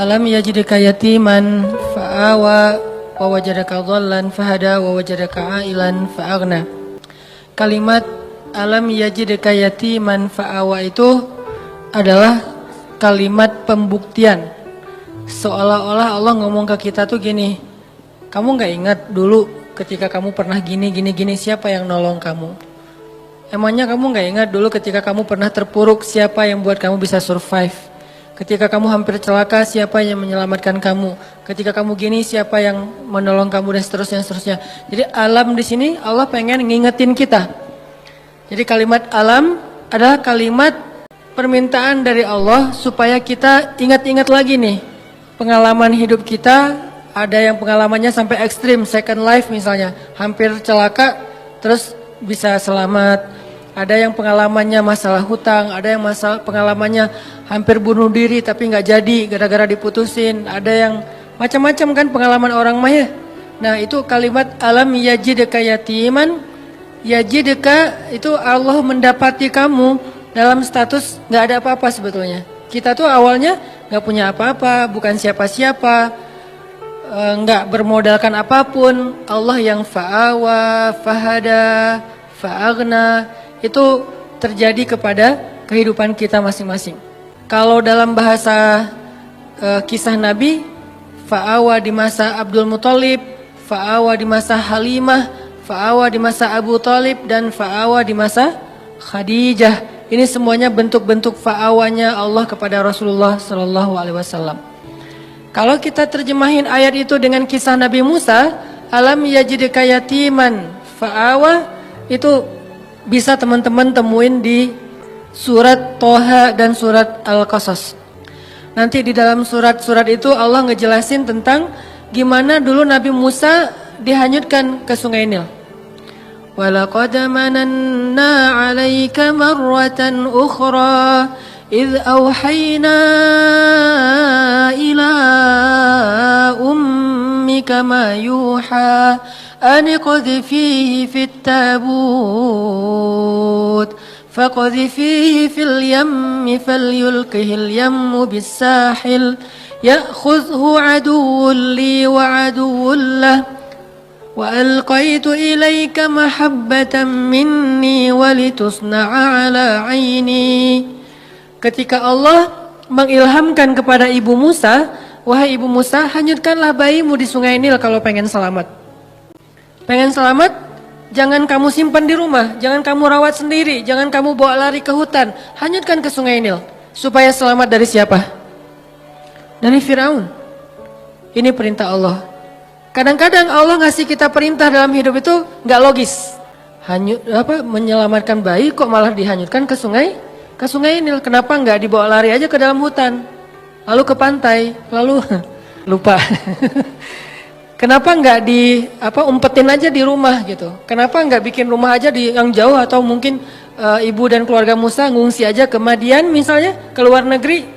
Alam yajidka yatiman fa'awa wa wajadaka dhallan fahada wa wajadaka ailan fa'aghna. Kalimat alam yajidka yatiman fa'awa itu adalah kalimat pembuktian. Seolah-olah Allah ngomong ke kita tuh gini, kamu gak ingat dulu ketika kamu pernah gini, siapa yang nolong kamu? Emangnya kamu gak ingat dulu ketika kamu pernah terpuruk, siapa yang buat kamu bisa survive? Ketika kamu hampir celaka, siapa yang menyelamatkan kamu? Ketika kamu gini, siapa yang menolong kamu dan seterusnya. Jadi alam di sini Allah pengen ngingetin kita. Jadi kalimat alam adalah kalimat permintaan dari Allah supaya kita ingat-ingat lagi nih pengalaman hidup kita. Ada yang pengalamannya sampai ekstrim, second life misalnya, hampir celaka terus bisa selamat. Ada yang pengalamannya masalah hutang, ada yang pengalamannya hampir bunuh diri tapi nggak jadi gara-gara diputusin. Ada yang macam-macam kan pengalaman orang mah ya. Nah itu kalimat alam yajidka yatiman. Yajidka itu Allah mendapati kamu dalam status nggak ada apa-apa sebetulnya. Kita tuh awalnya nggak punya apa-apa, bukan siapa-siapa, nggak bermodalkan apapun. Allah yang fa'awa, fahada, fa'aghna itu terjadi kepada kehidupan kita masing-masing. Kalau dalam bahasa kisah Nabi, fa'awa di masa Abdul Muthalib, fa'awa di masa Halimah, fa'awa di masa Abu Thalib, dan fa'awa di masa Khadijah. Ini semuanya bentuk-bentuk fa'awanya Allah kepada Rasulullah Sallallahu Alaihi Wasallam. Kalau kita terjemahin ayat itu dengan kisah Nabi Musa, alam yajidka yatiman fa'awa, itu bisa teman-teman temuin di surat Toha dan surat Al-Qasas. Nanti di dalam surat-surat itu Allah ngejelasin tentang gimana dulu Nabi Musa dihanyutkan ke Sungai Nil. Walaqad mananna 'alaika marratan ukhra idh awhayna ila ummika ma yuha an qadhifihi fit tabut faqadhifihi fil yammi falyulqihi al yammu bis sahil ya'khudhu aduwwun li wa aduwwun lahu wa alqaitu ilayka mahabbatan minni walitusna'a ala 'aini. Ketika Allah mengilhamkan kepada ibu Musa, wahai ibu Musa, hanyutkanlah bayimu di Sungai Nil kalau pengen selamat. Pengen selamat, jangan kamu simpan di rumah, jangan kamu rawat sendiri, jangan kamu bawa lari ke hutan, hanyutkan ke Sungai Nil. Supaya selamat dari siapa? Dari Firaun. Ini perintah Allah. Kadang-kadang Allah ngasih kita perintah dalam hidup itu nggak logis. Menyelamatkan bayi kok malah dihanyutkan ke sungai Nil. Kenapa nggak dibawa lari aja ke dalam hutan, lalu ke pantai, lalu lupa. Kenapa nggak umpetin aja di rumah gitu? Kenapa nggak bikin rumah aja di yang jauh, atau mungkin ibu dan keluarga Musa ngungsi aja ke Madian misalnya, ke luar negeri.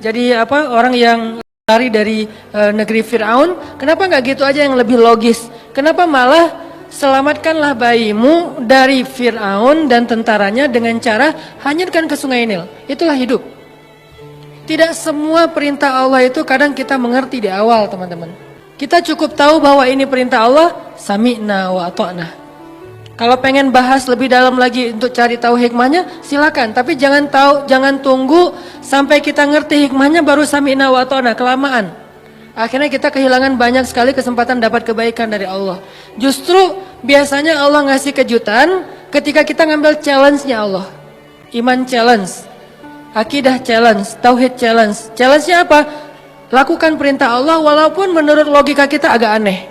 Jadi orang yang lari dari negeri Fir'aun. Kenapa nggak gitu aja yang lebih logis? Kenapa malah selamatkanlah bayimu dari Fir'aun dan tentaranya dengan cara hanyutkan ke Sungai Nil? Itulah hidup. Tidak semua perintah Allah itu kadang kita mengerti di awal, teman-teman. Kita cukup tahu bahwa ini perintah Allah, sami'na wa ata'na. Kalau pengen bahas lebih dalam lagi untuk cari tahu hikmahnya, silakan. Tapi jangan tunggu sampai kita ngerti hikmahnya baru sami'na wa ata'na, kelamaan. Akhirnya kita kehilangan banyak sekali kesempatan dapat kebaikan dari Allah. Justru biasanya Allah ngasih kejutan ketika kita ngambil challenge-nya Allah. Iman challenge, akidah challenge, tauhid challenge. Challenge-nya apa? Lakukan perintah Allah walaupun menurut logika kita agak aneh.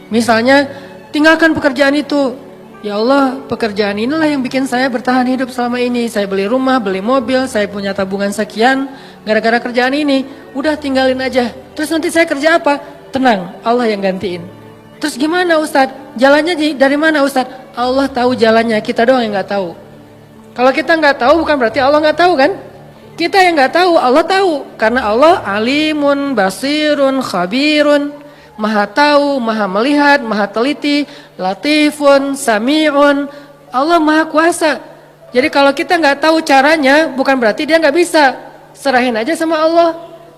Misalnya, tinggalkan pekerjaan itu. Ya Allah, pekerjaan inilah yang bikin saya bertahan hidup selama ini. Saya beli rumah, beli mobil, saya punya tabungan sekian gara-gara kerjaan ini. Udah tinggalin aja. Terus nanti saya kerja apa? Tenang, Allah yang gantiin. Terus gimana Ustadz? Jalannya dari mana Ustadz? Allah tahu jalannya, kita doang yang gak tahu. Kalau kita gak tahu bukan berarti Allah gak tahu kan? Kita yang nggak tahu, Allah tahu. Karena Allah alimun, basirun, khabirun, maha tahu, maha melihat, maha teliti, latifun, sami'un. Allah maha kuasa. Jadi kalau kita nggak tahu caranya, bukan berarti dia nggak bisa. Serahin aja sama Allah.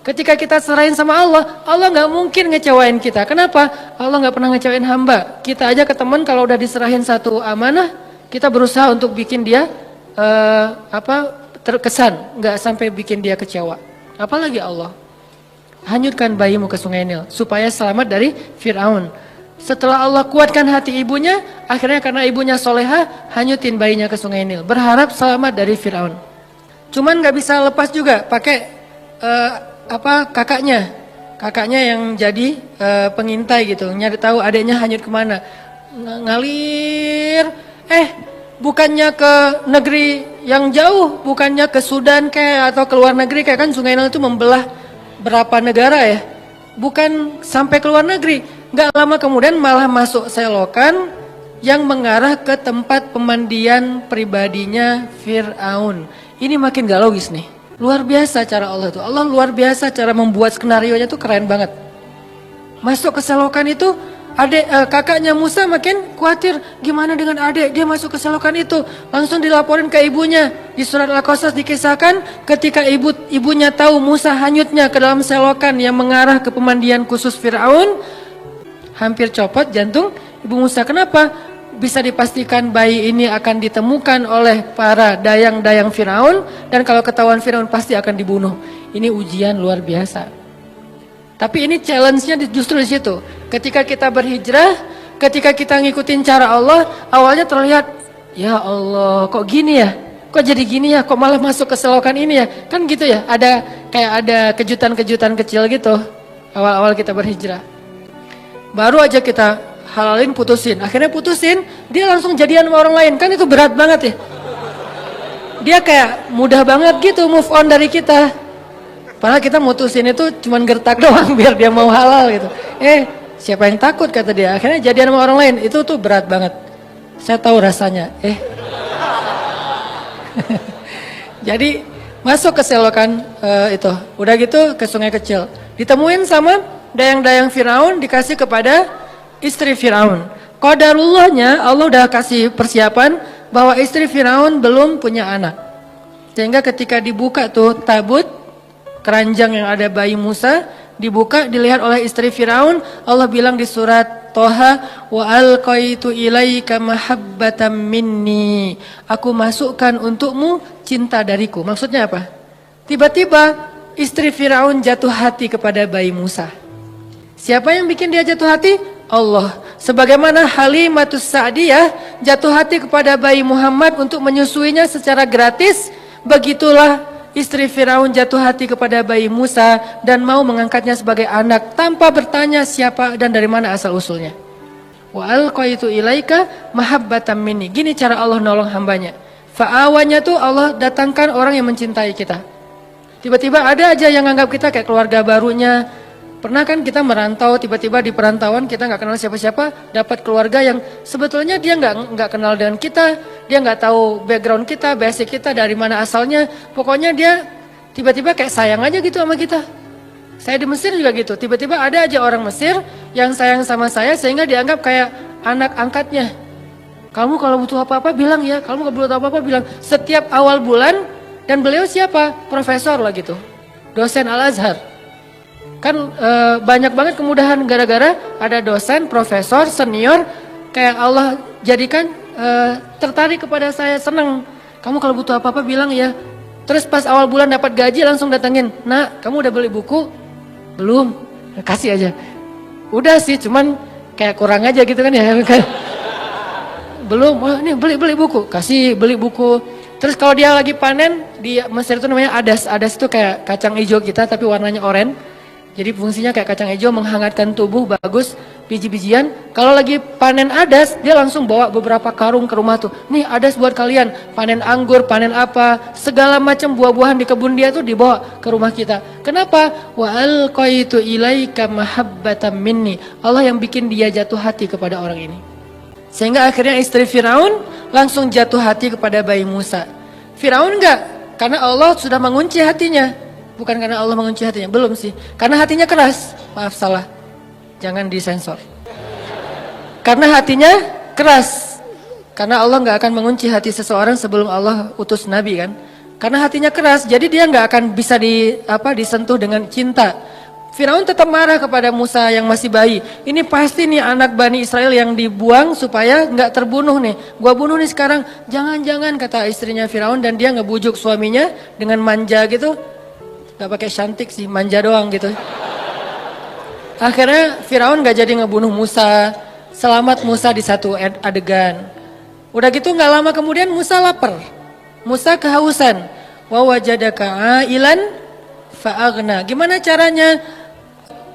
Ketika kita serahin sama Allah, Allah nggak mungkin ngecewain kita. Kenapa? Allah nggak pernah ngecewain hamba. Kita aja ke teman kalau udah diserahin satu amanah, kita berusaha untuk bikin dia terkesan, nggak sampai bikin dia kecewa. Apalagi Allah. Hanyutkan bayimu ke sungai Nil supaya selamat dari Fir'aun. Setelah Allah kuatkan hati ibunya, akhirnya karena ibunya soleha, hanyutin bayinya ke sungai Nil. Berharap selamat dari Fir'aun. Cuman nggak bisa lepas juga, pakai kakaknya yang jadi pengintai gitu, nyari tahu adiknya hanyut kemana. Ngalir, bukannya ke negeri yang jauh, bukannya ke Sudan kayak atau ke luar negeri kayak kan Sungai Nil itu membelah berapa negara ya, bukan sampai ke luar negeri. Gak lama kemudian malah masuk selokan yang mengarah ke tempat pemandian pribadinya Fir'aun. Ini makin gak logis nih. Luar biasa cara Allah tuh. Allah luar biasa cara membuat skenarionya tuh keren banget. Masuk ke selokan itu, kakaknya Musa makin khawatir. Gimana dengan adik? Dia masuk ke selokan itu. Langsung dilaporin ke ibunya. Di surat Al-Qasas dikisahkan ketika ibunya tahu Musa hanyutnya ke dalam selokan yang mengarah ke pemandian khusus Fir'aun, hampir copot jantung ibu Musa. Kenapa? Bisa dipastikan bayi ini akan ditemukan oleh para dayang-dayang Firaun, dan kalau ketahuan Firaun pasti akan dibunuh. Ini ujian luar biasa. Tapi ini challenge-nya justru di situ. Ketika kita berhijrah, ketika kita ngikutin cara Allah, awalnya terlihat, ya Allah, kok gini ya? Kok jadi gini ya? Kok malah masuk ke selokan ini ya? Kan gitu ya, ada kejutan-kejutan kecil gitu awal-awal kita berhijrah. Baru aja kita halalin, putusin. Akhirnya putusin, dia langsung jadian sama orang lain. Kan itu berat banget ya. Dia kayak mudah banget gitu move on dari kita. Padahal kita mutusin itu cuman gertak doang biar dia mau halal gitu. Siapa yang takut kata dia. Akhirnya jadian sama orang lain. Itu tuh berat banget. Saya tahu rasanya. Jadi masuk ke selokan itu. Udah gitu ke sungai kecil. Ditemuin sama dayang-dayang Firaun, dikasih kepada istri Firaun. Qadarullahnya Allah udah kasih persiapan bahwa istri Firaun belum punya anak. Sehingga ketika dibuka tuh tabut keranjang yang ada bayi Musa, dibuka dilihat oleh istri Firaun, Allah bilang di surat Toha, wa alqaitu ilaika mahabbatan minni. Aku masukkan untukmu cinta dariku. Maksudnya apa? Tiba-tiba istri Firaun jatuh hati kepada bayi Musa. Siapa yang bikin dia jatuh hati? Allah. Sebagaimana Halimatus Sa'diyah jatuh hati kepada bayi Muhammad untuk menyusuinya secara gratis, begitulah istri Firaun jatuh hati kepada bayi Musa dan mau mengangkatnya sebagai anak tanpa bertanya siapa dan dari mana asal usulnya. Wa alqaitu ilaika mahabbatan minni. Gini cara Allah nolong hambanya. Fa'awanya tuh Allah datangkan orang yang mencintai kita. Tiba-tiba ada aja yang anggap kita kayak keluarga barunya. Pernah kan kita merantau, tiba-tiba di perantauan kita nggak kenal siapa-siapa, dapat keluarga yang sebetulnya dia nggak kenal dengan kita, dia nggak tahu background kita, basic kita dari mana asalnya, pokoknya dia tiba-tiba kayak sayang aja gitu sama kita. Saya di Mesir juga gitu, tiba-tiba ada aja orang Mesir yang sayang sama saya sehingga dianggap kayak anak angkatnya. Kamu kalau butuh apa-apa bilang ya, kamu kalau butuh apa-apa bilang. Setiap awal bulan, dan beliau siapa? Profesor lah gitu, dosen Al-Azhar. Kan banyak banget kemudahan gara-gara ada dosen, profesor, senior, kayak Allah jadikan tertarik kepada saya, senang. Kamu kalau butuh apa-apa bilang ya. Terus pas awal bulan dapat gaji langsung datengin, "Nak, kamu udah beli buku?" "Belum." "Kasih aja." "Udah sih, cuman kayak kurang aja gitu kan ya." "Belum." "Oh, ini beli buku." "Kasih, beli buku." Terus kalau dia lagi panen, di Mesir itu namanya adas. Adas itu kayak kacang hijau kita tapi warnanya oranye. Jadi fungsinya kayak kacang hijau, menghangatkan tubuh, bagus, biji-bijian. Kalau lagi panen adas, dia langsung bawa beberapa karung ke rumah tuh. "Nih adas buat kalian, panen anggur, panen apa, segala macam buah-buahan di kebun dia tuh dibawa ke rumah kita." Kenapa? Wa alqaitu ilaika mahabbatan minni. Allah yang bikin dia jatuh hati kepada orang ini. Sehingga akhirnya istri Firaun langsung jatuh hati kepada bayi Musa. Firaun enggak, karena Allah sudah mengunci hatinya. Bukan karena Allah mengunci hatinya, belum sih. Karena hatinya keras, maaf salah, jangan disensor. Karena hatinya keras. Karena Allah nggak akan mengunci hati seseorang sebelum Allah utus Nabi kan. Karena hatinya keras, jadi dia nggak akan bisa disentuh dengan cinta. Firaun tetap marah kepada Musa yang masih bayi. Ini pasti nih anak Bani Israel yang dibuang supaya nggak terbunuh nih. Gua bunuh nih sekarang. Jangan-jangan kata istrinya Firaun, dan dia ngebujuk suaminya dengan manja gitu. Nggak pakai cantik sih, manja doang gitu. Akhirnya Firaun nggak jadi ngebunuh Musa. Selamat Musa di satu adegan. Udah gitu nggak lama kemudian Musa lapar. Musa kehausan. Wa wajadaka ailan fa'aghna. Gimana caranya?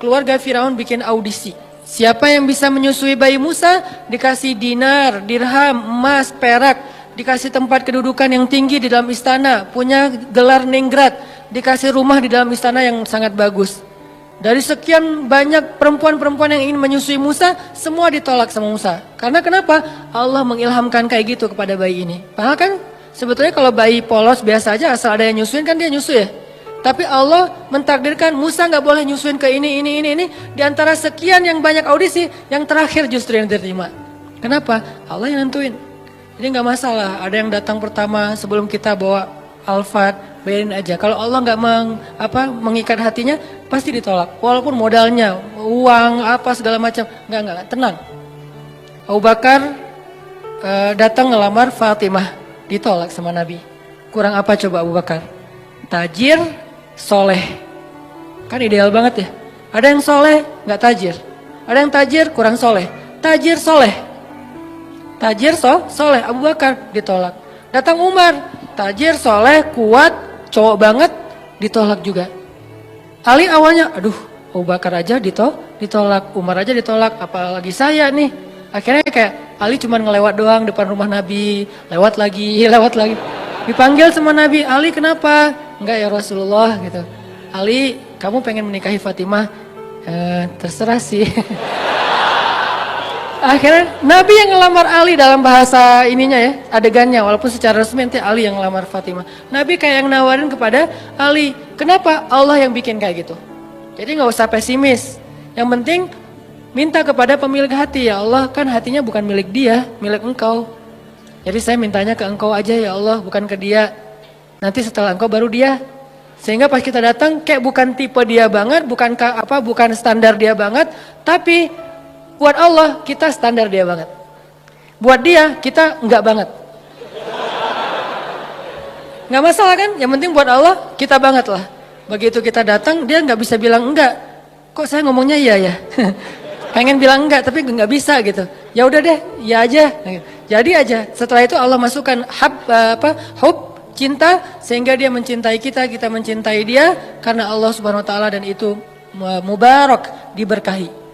Keluarga Firaun bikin audisi. Siapa yang bisa menyusui bayi Musa? Dikasih dinar, dirham, emas, perak. Dikasih tempat kedudukan yang tinggi di dalam istana. Punya gelar ningrat. Dikasih rumah di dalam istana yang sangat bagus. Dari sekian banyak perempuan-perempuan yang ingin menyusui Musa, semua ditolak sama Musa. Karena kenapa? Allah mengilhamkan kayak gitu kepada bayi ini. Padahal kan sebetulnya kalau bayi polos biasa aja, asal ada yang nyusuin kan dia nyusu ya. Tapi Allah mentakdirkan Musa nggak boleh nyusuin ke ini. Di antara sekian yang banyak audisi, yang terakhir justru yang diterima. Kenapa? Allah yang nentuin. Jadi nggak masalah. Ada yang datang pertama sebelum kita bawa alfat, bayarin aja. Kalau Allah nggak mengikat hatinya, pasti ditolak. Walaupun modalnya, uang, apa segala macam, nggak. Tenang. Abu Bakar datang ngelamar Fatimah, ditolak sama Nabi. Kurang apa coba Abu Bakar? Tajir, soleh. Kan ideal banget ya. Ada yang soleh, nggak tajir. Ada yang tajir, kurang soleh. Tajir, soleh. Tajir, soleh. Abu Bakar ditolak. Datang Umar, tajir, soleh, kuat, cowok banget, ditolak juga. Ali awalnya, aduh, Abu Bakar aja ditolak, Umar aja ditolak, apalagi saya nih. Akhirnya kayak Ali cuma ngelewat doang depan rumah Nabi, lewat lagi. Dipanggil sama Nabi, Ali kenapa? Enggak ya Rasulullah gitu. Ali, kamu pengen menikahi Fatimah? Terserah sih. Akhirnya Nabi yang ngelamar Ali dalam bahasa ininya ya, adegannya, walaupun secara resmi nanti Ali yang ngelamar Fatimah. Nabi kayak yang nawarin kepada Ali. Kenapa? Allah yang bikin kayak gitu. Jadi nggak usah pesimis. Yang penting minta kepada pemilik hati, ya Allah, kan hatinya bukan milik dia, milik engkau. Jadi saya mintanya ke engkau aja ya Allah, bukan ke dia. Nanti setelah engkau baru dia. Sehingga pas kita datang kayak bukan tipe dia banget, bukan standar dia banget, tapi buat Allah kita standar dia banget. Buat dia kita enggak banget. Enggak masalah kan? Yang penting buat Allah kita banget lah. Begitu kita datang dia enggak bisa bilang enggak. Kok saya ngomongnya iya ya? Pengen bilang enggak tapi enggak bisa gitu. Ya udah deh, ya aja. Jadi aja. Setelah itu Allah masukkan hub, cinta, sehingga dia mencintai kita mencintai dia karena Allah Subhanahu wa taala, dan itu mubarak, diberkahi.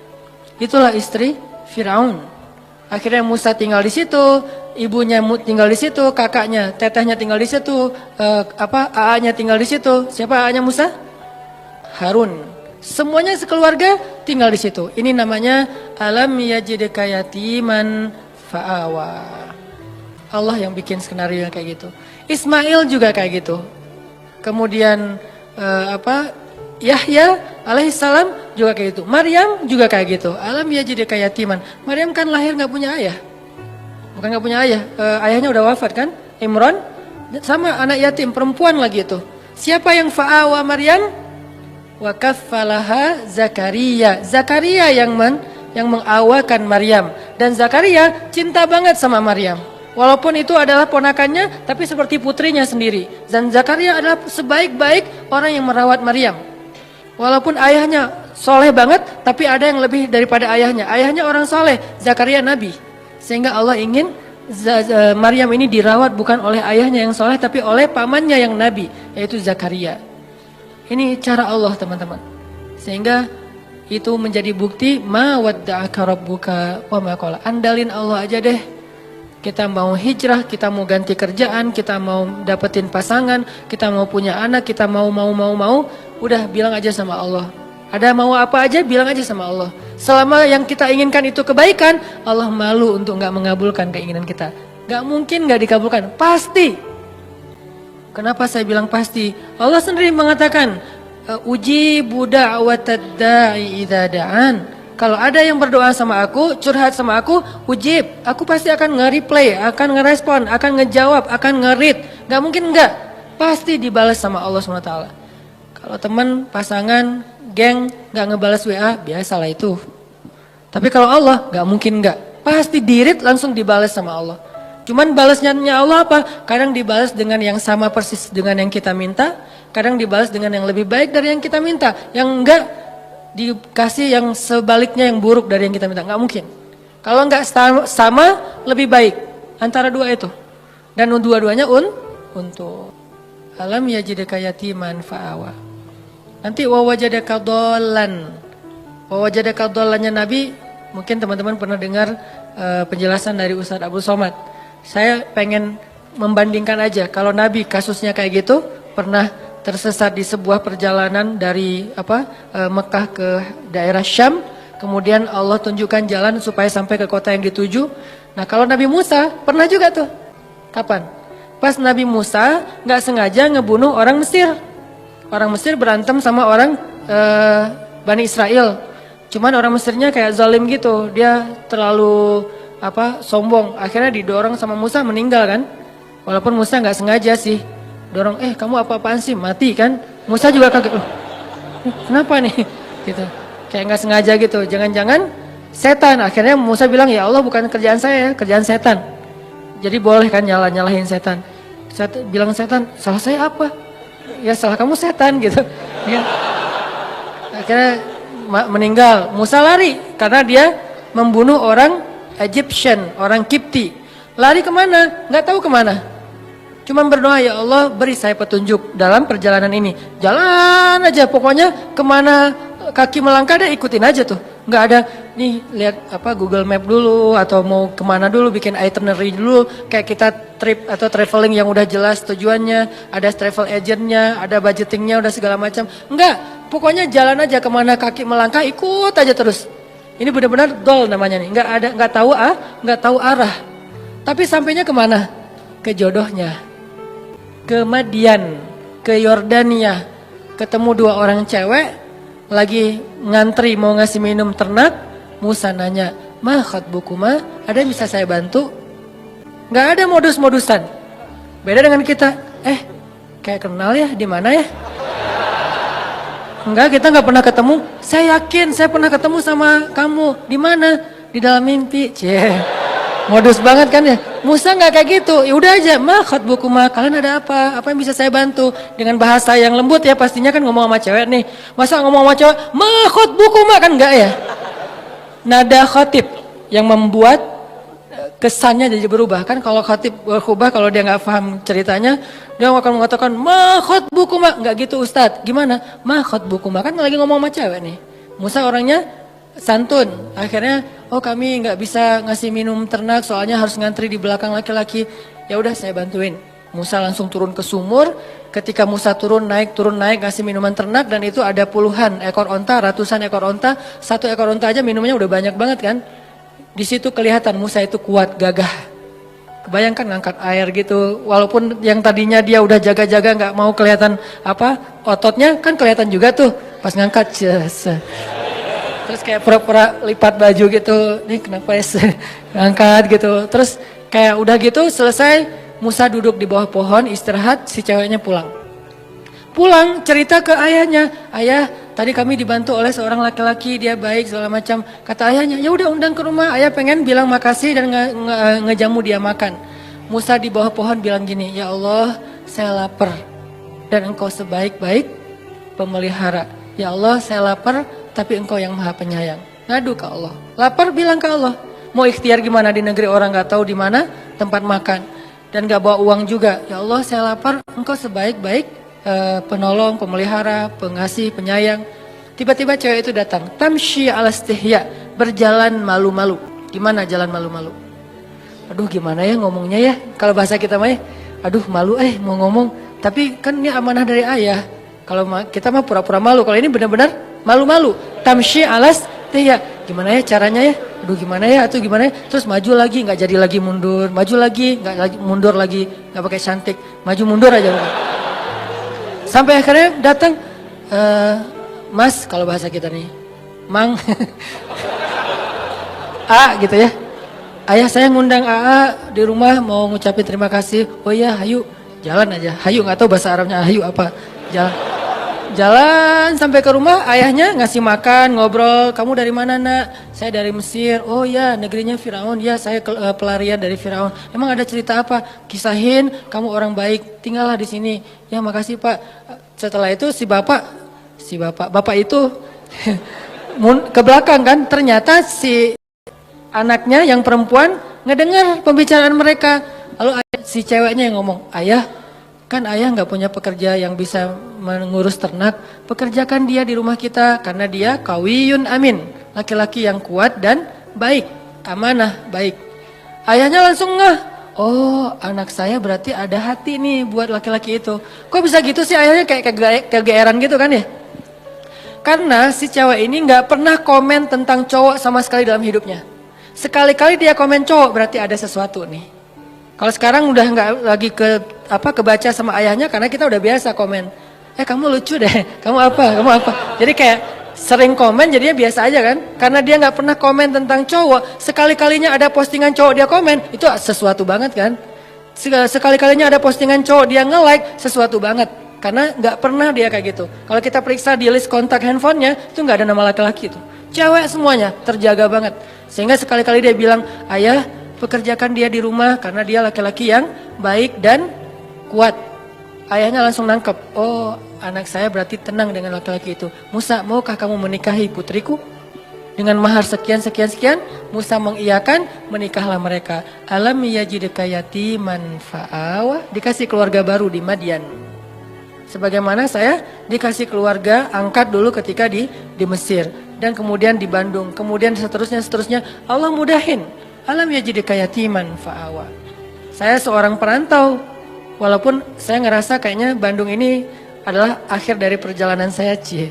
Itulah istri Firaun. Akhirnya Musa tinggal di situ, ibunya tinggal di situ, kakaknya, tetehnya tinggal di situ, AA-nya tinggal di situ. Siapa AA-nya Musa? Harun. Semuanya sekeluarga tinggal di situ. Ini namanya alam yajidka yatiman fa'awa. Allah yang bikin skenario yang kayak gitu. Ismail juga kayak gitu. Kemudian Yahya alaihissalam juga kayak gitu. Maryam juga kayak gitu. Alam yajidka yatiman. Maryam kan lahir nggak punya ayah. Bukan nggak punya ayah. Ayahnya udah wafat kan? Imran sama anak yatim perempuan lagi itu. Siapa yang fa'awa Maryam? Wa kaffalaha Zakaria. Zakaria yang mengawakan Maryam, dan Zakaria cinta banget sama Maryam. Walaupun itu adalah ponakannya, tapi seperti putrinya sendiri. Dan Zakaria adalah sebaik-baik orang yang merawat Maryam. Walaupun ayahnya soleh banget, tapi ada yang lebih daripada ayahnya. Ayahnya orang soleh, Zakaria nabi. Sehingga Allah ingin Maryam ini dirawat bukan oleh ayahnya yang soleh, tapi oleh pamannya yang nabi, yaitu Zakaria. Ini cara Allah teman-teman. Sehingga itu menjadi bukti ma wadda'aka rabbuka wa ma qala. Andalin Allah aja deh. Kita mau hijrah, kita mau ganti kerjaan, kita mau dapetin pasangan, kita mau punya anak, kita mau, udah bilang aja sama Allah. Ada mau apa aja bilang aja sama Allah. Selama yang kita inginkan itu kebaikan, Allah malu untuk gak mengabulkan keinginan kita. Gak mungkin gak dikabulkan, pasti. Kenapa saya bilang pasti? Allah sendiri mengatakan, ujibu da'watad da'i idza da'an. Kalau ada yang berdoa sama aku, curhat sama aku, ujib. Aku pasti akan nge-replay, akan ngerespon, akan ngejawab, akan nge-read. Gak mungkin enggak. pasti dibalas sama Allah SWT. Kalau teman, pasangan, geng gak ngebales WA, biasalah itu. Tapi kalau Allah gak mungkin gak, pasti dirit langsung dibalas sama Allah. Cuman balasnya Allah apa? Kadang dibalas dengan yang sama persis dengan yang kita minta, kadang dibalas dengan yang lebih baik dari yang kita minta. Yang enggak dikasih yang sebaliknya yang buruk dari yang kita minta, nggak mungkin. Kalau nggak sama lebih baik antara dua itu. Dan dua-duanya untuk alam yajidaka yatiman fa'awa. Nanti wawajadaka dhallan. Wawajadaka dhallannya Nabi, mungkin teman-teman pernah dengar penjelasan dari Ustadz Abdul Somad. Saya pengen membandingkan aja, kalau Nabi kasusnya kayak gitu, pernah tersesat di sebuah perjalanan dari Mekah ke daerah Syam, kemudian Allah tunjukkan jalan supaya sampai ke kota yang dituju. Nah kalau Nabi Musa pernah juga tuh, kapan? Pas Nabi Musa nggak sengaja ngebunuh orang Mesir. Orang Mesir berantem sama orang Bani Israel. Cuman orang Mesirnya kayak zalim gitu, dia terlalu sombong, akhirnya didorong sama Musa meninggal kan. Walaupun Musa nggak sengaja sih dorong, kamu apa-apaan sih, mati kan. Musa juga kaget, kenapa nih gitu, kayak nggak sengaja gitu, jangan-jangan setan. Akhirnya Musa bilang, ya Allah bukan kerjaan saya, kerjaan setan. Jadi boleh kan nyalahin setan. Bilang setan, salah saya apa? Ya salah kamu setan gitu ya. Akhirnya meninggal. Musa lari karena dia membunuh orang Egyptian, orang Kipti. Lari kemana? Nggak tahu kemana. Cuma berdoa, ya Allah beri saya petunjuk dalam perjalanan ini. Jalan aja, pokoknya kemana kaki melangkah deh ikutin aja tuh. Nggak ada nih lihat Google Map dulu atau mau kemana dulu, bikin itinerary dulu. Kayak kita trip atau traveling yang udah jelas tujuannya, ada travel agentnya, ada budgetingnya, udah segala macam. Enggak, pokoknya jalan aja kemana kaki melangkah ikut aja terus. Ini benar-benar dol namanya nih, nggak tahu arah. Tapi sampainya kemana? Ke jodohnya, ke Madian, ke Yordania. Ketemu dua orang cewek lagi ngantri mau ngasih minum ternak. Musa nanya, ma khatbukuma, ada yang bisa saya bantu? Nggak ada modus-modusan. Beda dengan kita, kayak kenal ya, di mana ya? Enggak, kita nggak pernah ketemu. Saya yakin saya pernah ketemu sama kamu. Di mana? Di dalam mimpi. Modus banget kan ya. Musa nggak kayak gitu. Ya udah aja. Ma khatbukuma, kalian ada apa? Apa yang bisa saya bantu? Dengan bahasa yang lembut ya, pastinya kan ngomong sama cewek nih. Masa ngomong sama cewek, ma khatbukuma, kan enggak ya? Nada khatib yang membuat kesannya jadi berubah kan. Kalau khatib berubah, kalau dia nggak paham ceritanya, dia akan mengatakan ma khatbukuma. Nggak gitu Ustadz, gimana? Ma khatbukuma, kan lagi ngomong sama cewek nih. Musa orangnya santun, akhirnya kami nggak bisa ngasih minum ternak soalnya harus ngantri di belakang laki-laki. Ya udah saya bantuin. Musa langsung turun ke sumur. Ketika Musa turun naik ngasih minuman ternak, dan itu ada puluhan ekor onta, ratusan ekor onta. Satu ekor onta aja minumnya udah banyak banget kan. Di situ kelihatan Musa itu kuat, gagah. Kebayangkan ngangkat air gitu, walaupun yang tadinya dia udah jaga-jaga nggak mau kelihatan ototnya, kan kelihatan juga tuh pas ngangkat. Terus kayak pura-pura lipat baju gitu, nih kenapa ya ngangkat gitu. Terus kayak udah gitu selesai, Musa duduk di bawah pohon istirahat, si ceweknya pulang. Pulang cerita ke ayahnya, ayah tadi kami dibantu oleh seorang laki-laki, dia baik segala macam. Kata ayahnya, ya udah undang ke rumah, ayah pengen bilang makasih dan ngejamu dia makan. Musa di bawah pohon bilang gini, ya Allah saya lapar dan engkau sebaik-baik pemelihara. Ya Allah saya lapar tapi engkau yang maha penyayang. Ngadu ke Allah, lapar bilang ke Allah. Mau ikhtiar gimana di negeri orang gak tahu di mana tempat makan dan gak bawa uang juga. Ya Allah saya lapar, engkau sebaik-baik penolong, pemelihara, pengasih, penyayang. Tiba-tiba cewek itu datang. Tamshi ala istihya, berjalan malu-malu. Gimana jalan malu-malu? Aduh gimana ya ngomongnya ya? Kalau bahasa kita mah aduh malu mau ngomong. Tapi kan ini amanah dari ayah. Kalau kita mah pura-pura malu. Kalau ini benar-benar malu-malu. Tamshi ala istihya. Gimana ya caranya ya? Aduh gimana ya? Atau gimana ya? Terus maju lagi, nggak jadi lagi mundur. Maju lagi, nggak lagi mundur lagi. Nggak pakai cantik. Maju mundur aja. Sampai akhirnya datang, Mas kalau bahasa kita nih, Mang, A gitu ya. Ayah saya ngundang AA di rumah mau ngucapin terima kasih. Oh iya, ayo Jalan aja, hayu, nggak tahu bahasa Arabnya hayu apa. Jalan. Jalan sampai ke rumah, ayahnya ngasih makan, ngobrol, kamu dari mana nak? Saya dari Mesir. Oh ya, negerinya Firaun. Ya, saya pelarian dari Firaun. Emang ada cerita apa? Kisahin, kamu orang baik, tinggallah di sini. Ya makasih Pak. Setelah itu si bapak itu ke belakang kan, ternyata si anaknya yang perempuan ngedengar pembicaraan mereka. Lalu si ceweknya yang ngomong, ayah, kan ayah nggak punya pekerja yang bisa mengurus ternak, pekerjakan dia di rumah kita karena dia qawiyun amin, laki-laki yang kuat dan baik, amanah, baik. Ayahnya langsung ngeh, oh anak saya berarti ada hati nih buat laki-laki itu. Kok bisa gitu sih, ayahnya kayak kegeeran gitu kan ya? Karena si cewek ini nggak pernah komen tentang cowok sama sekali dalam hidupnya. Sekali-kali dia komen cowok berarti ada sesuatu nih. Kalau sekarang udah nggak lagi kebaca sama ayahnya karena kita udah biasa komen. Kamu lucu deh, kamu apa. Jadi kayak sering komen jadinya biasa aja kan. Karena dia nggak pernah komen tentang cowok. Sekali-kalinya ada postingan cowok dia komen, itu sesuatu banget kan. Sekali-kalinya ada postingan cowok dia nge-like, sesuatu banget. Karena nggak pernah dia kayak gitu. Kalau kita periksa di list kontak handphonenya, itu nggak ada nama laki-laki itu. Cewek semuanya, terjaga banget. Sehingga sekali-kali dia bilang, ayah, pekerjakan dia di rumah karena dia laki-laki yang baik dan kuat. Ayahnya langsung nangkep, oh anak saya berarti tenang dengan laki-laki itu. Musa, maukah kamu menikahi putriku? Dengan mahar sekian. Musa mengiyakan, menikahlah mereka. Alam yajidka yatiman fa'awa, dikasih keluarga baru di Madian. Sebagaimana saya dikasih keluarga angkat dulu ketika di Mesir. Dan kemudian di Bandung. Kemudian seterusnya. Allah mudahin. Alam yajidka yatiman fa'awa. Saya seorang perantau. Walaupun saya ngerasa kayaknya Bandung ini adalah akhir dari perjalanan saya, cie.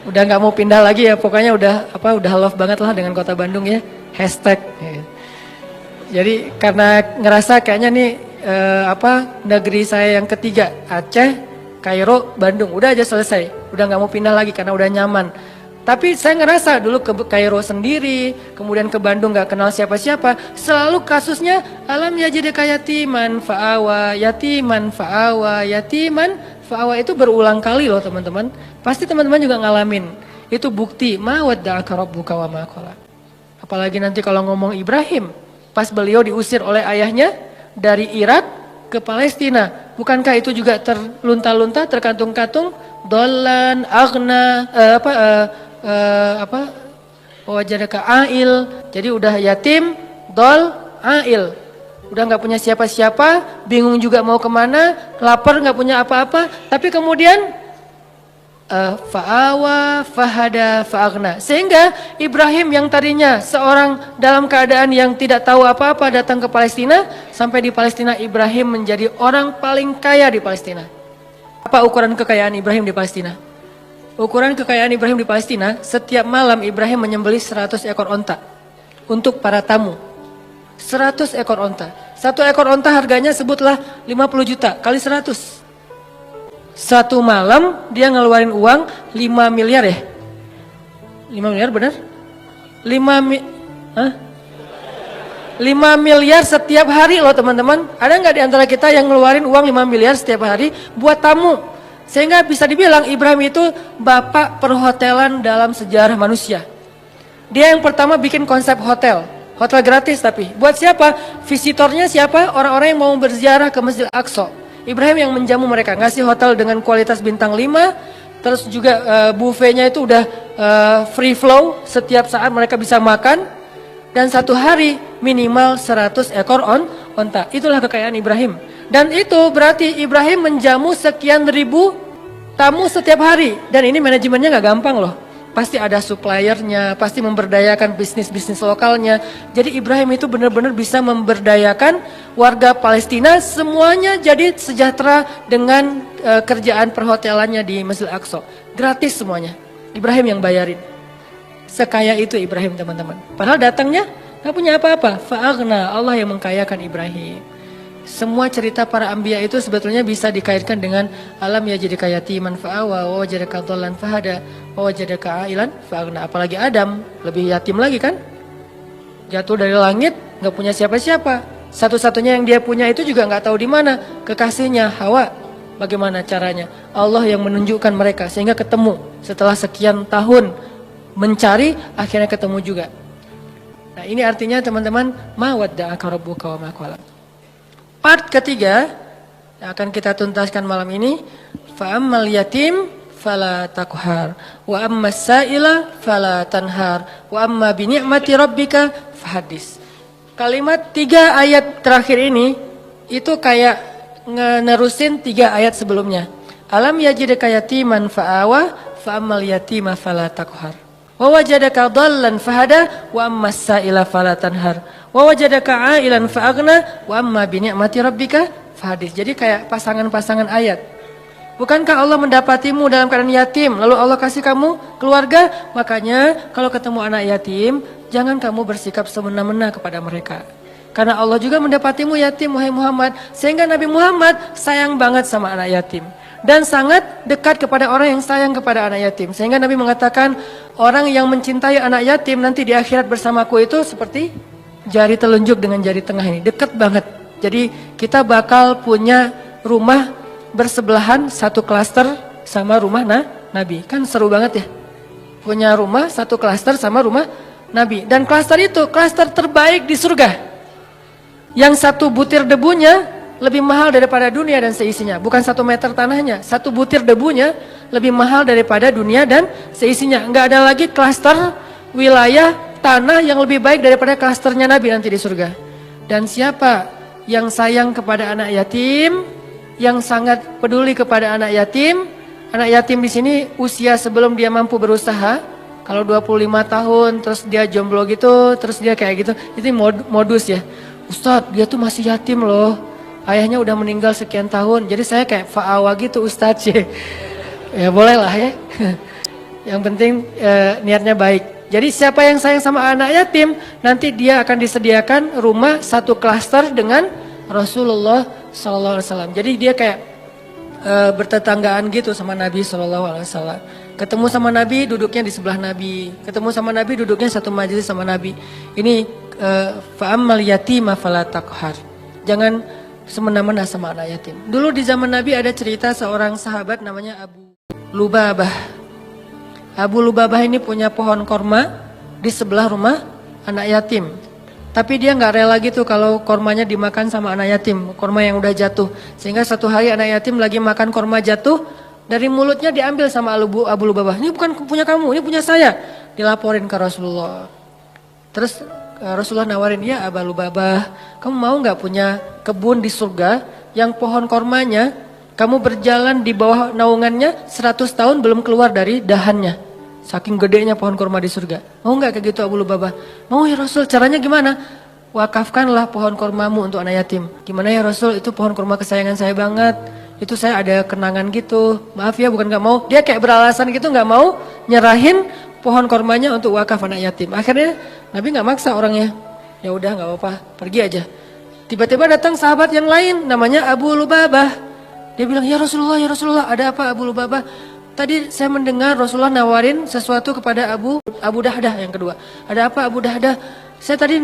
Udah nggak mau pindah lagi ya, pokoknya udah love banget lah dengan kota Bandung ya. Hashtag. Jadi karena ngerasa kayaknya nih negeri saya yang ketiga, Aceh, Kairo, Bandung, udah aja selesai. Udah nggak mau pindah lagi karena udah nyaman. Tapi saya ngerasa dulu ke Kairo sendiri, kemudian ke Bandung gak kenal siapa-siapa. Selalu kasusnya alam yajidka yatiman fa'awa, yatiman fa'awa, yatiman fa'awa, itu berulang kali loh teman-teman. Pasti teman-teman juga ngalamin. Itu bukti ma wadda'aka rabbuka wa ma qala. Apalagi nanti kalau ngomong Ibrahim, pas beliau diusir oleh ayahnya dari Irak ke Palestina. Bukankah itu juga terlunta-lunta, terkantung-kantung, dolan, agna, wajadaka ail, jadi udah yatim, dol, ail, udah nggak punya siapa-siapa, bingung juga mau kemana, lapar nggak punya apa-apa, tapi kemudian fa'awa, fahada, fa'agna, sehingga Ibrahim yang tadinya seorang dalam keadaan yang tidak tahu apa-apa datang ke Palestina, sampai di Palestina Ibrahim menjadi orang paling kaya di Palestina. Apa ukuran kekayaan Ibrahim di Palestina? Ukuran kekayaan Ibrahim di Palestina, setiap malam Ibrahim menyembelih 100 ekor onta untuk para tamu. 100 ekor onta. Satu ekor onta harganya sebutlah 50 juta kali 100. Satu malam dia ngeluarin uang 5 miliar ya? 5 miliar benar? 5 miliar setiap hari loh teman-teman. Ada nggak di antara kita yang ngeluarin uang 5 miliar setiap hari buat tamu? Sehingga bisa dibilang Ibrahim itu bapak perhotelan dalam sejarah manusia. Dia yang pertama bikin konsep hotel. Hotel gratis tapi. Buat siapa? Visitornya siapa? Orang-orang yang mau berziarah ke Masjid Al-Aqsa. Ibrahim yang menjamu mereka. Ngasih hotel dengan kualitas bintang 5. Terus juga buffetnya itu udah free flow. Setiap saat mereka bisa makan. Dan satu hari minimal 100 ekor onta. Itulah kekayaan Ibrahim. Dan itu berarti Ibrahim menjamu sekian ribu tamu setiap hari. Dan ini manajemennya gak gampang loh. Pasti ada suppliernya, pasti memberdayakan bisnis-bisnis lokalnya. Jadi Ibrahim itu benar-benar bisa memberdayakan warga Palestina. Semuanya jadi sejahtera dengan kerjaan perhotelannya di Masjid Al-Aqsa. Gratis semuanya. Ibrahim yang bayarin. Sekaya itu Ibrahim teman-teman. Padahal datangnya gak punya apa-apa. Fa'aghna, Allah yang mengkayakan Ibrahim. Semua cerita para anbiya itu sebetulnya bisa dikaitkan dengan alam yajidka yatiman fa'awa wa wajadaka dhallan fahada wa wajadaka ailan fa'aghna. Apalagi Adam, lebih yatim lagi kan? Jatuh dari langit, gak punya siapa-siapa. Satu-satunya yang dia punya itu juga nggak tahu di mana. Kekasihnya Hawa, bagaimana caranya? Allah yang menunjukkan mereka sehingga ketemu. Setelah sekian tahun mencari, akhirnya ketemu juga. Nah ini artinya teman-teman, ma wadda'aka rabbuka wa ma qala. Part ketiga yang akan kita tuntaskan malam ini, fa ammal yatim fala taqhar wa ammas sa'ila fala tanhar wa amma bi ni'mati rabbika fahaddis. Kalimat 3 ayat terakhir ini itu kayak nerusin 3 ayat sebelumnya. Alam yajidka yatiman fa'awa fa ammal yatima fala taqhar wa wajadaka dhallan fahada wa ammas sa'ila fala tanhar wa wajadaka 'ailan fa'aghna wa amma bi ni'mati rabbika fahaddis. Jadi kayak pasangan-pasangan ayat. Bukankah Allah mendapatimu dalam keadaan yatim, lalu Allah kasih kamu keluarga? Makanya kalau ketemu anak yatim, jangan kamu bersikap semena-mena kepada mereka. Karena Allah juga mendapatimu yatim, wahai Muhammad. Sehingga Nabi Muhammad sayang banget sama anak yatim. Dan sangat dekat kepada orang yang sayang kepada anak yatim. Sehingga Nabi mengatakan, orang yang mencintai anak yatim nanti di akhirat bersamaku itu seperti jari telunjuk dengan jari tengah ini. Dekat banget. Jadi kita bakal punya rumah bersebelahan, satu klaster sama rumah Nabi. Kan seru banget ya. Punya rumah satu klaster sama rumah Nabi. Dan klaster itu klaster terbaik di surga. Yang satu butir debunya lebih mahal daripada dunia dan seisinya. Bukan 1 meter tanahnya. Satu butir debunya lebih mahal daripada dunia dan seisinya. Enggak ada lagi klaster wilayah tanah yang lebih baik daripada klasternya Nabi nanti di surga. Dan siapa yang sayang kepada anak yatim, yang sangat peduli kepada anak yatim di sini usia sebelum dia mampu berusaha. Kalau 25 tahun terus dia jomblo gitu, terus dia kayak gitu, itu modus ya. Ustadz, dia tuh masih yatim loh. Ayahnya udah meninggal sekian tahun. Jadi saya kayak fa'awa gitu Ustadz ya. Ya boleh lah ya. Yang penting niatnya baik. Jadi siapa yang sayang sama anak yatim, nanti dia akan disediakan rumah satu klaster dengan Rasulullah SAW. Jadi dia kayak bertetanggaan gitu sama Nabi SAW. Ketemu sama Nabi, duduknya di sebelah Nabi. Ketemu sama Nabi, duduknya satu majelis sama Nabi. Ini fa'ammal yatima fala taqhar. Jangan semena-mena sama anak yatim. Dulu di zaman Nabi ada cerita seorang sahabat namanya Abu Lubabah. Abu Lubabah ini punya pohon korma di sebelah rumah anak yatim. Tapi dia nggak rela gitu kalau kormanya dimakan sama anak yatim, korma yang udah jatuh. Sehingga satu hari anak yatim lagi makan korma jatuh, dari mulutnya diambil sama Abu Lubabah. Ini bukan punya kamu, ini punya saya. Dilaporin ke Rasulullah. Terus Rasulullah nawarin, ya Abu Lubabah, kamu mau nggak punya kebun di surga yang pohon kormanya, kamu berjalan di bawah naungannya 100 tahun belum keluar dari dahannya. Saking gedenya pohon kurma di surga. Mau nggak kayak gitu Abu Lubabah? Mau ya Rasul, caranya gimana? Wakafkanlah pohon kurmamu untuk anak yatim. Gimana ya Rasul, itu pohon kurma kesayangan saya banget. Itu saya ada kenangan gitu. Maaf ya, bukan nggak mau. Dia kayak beralasan gitu, nggak mau nyerahin pohon kurmanya untuk wakaf anak yatim. Akhirnya Nabi nggak maksa orangnya. Ya udah nggak apa-apa, pergi aja. Tiba-tiba datang sahabat yang lain, namanya Abu Lubabah. Dia bilang, ya Rasulullah, ada apa Abu Lubabah? Tadi saya mendengar Rasulullah nawarin sesuatu kepada Abu Dahdah yang kedua. Ada apa Abu Dahdah? Saya tadi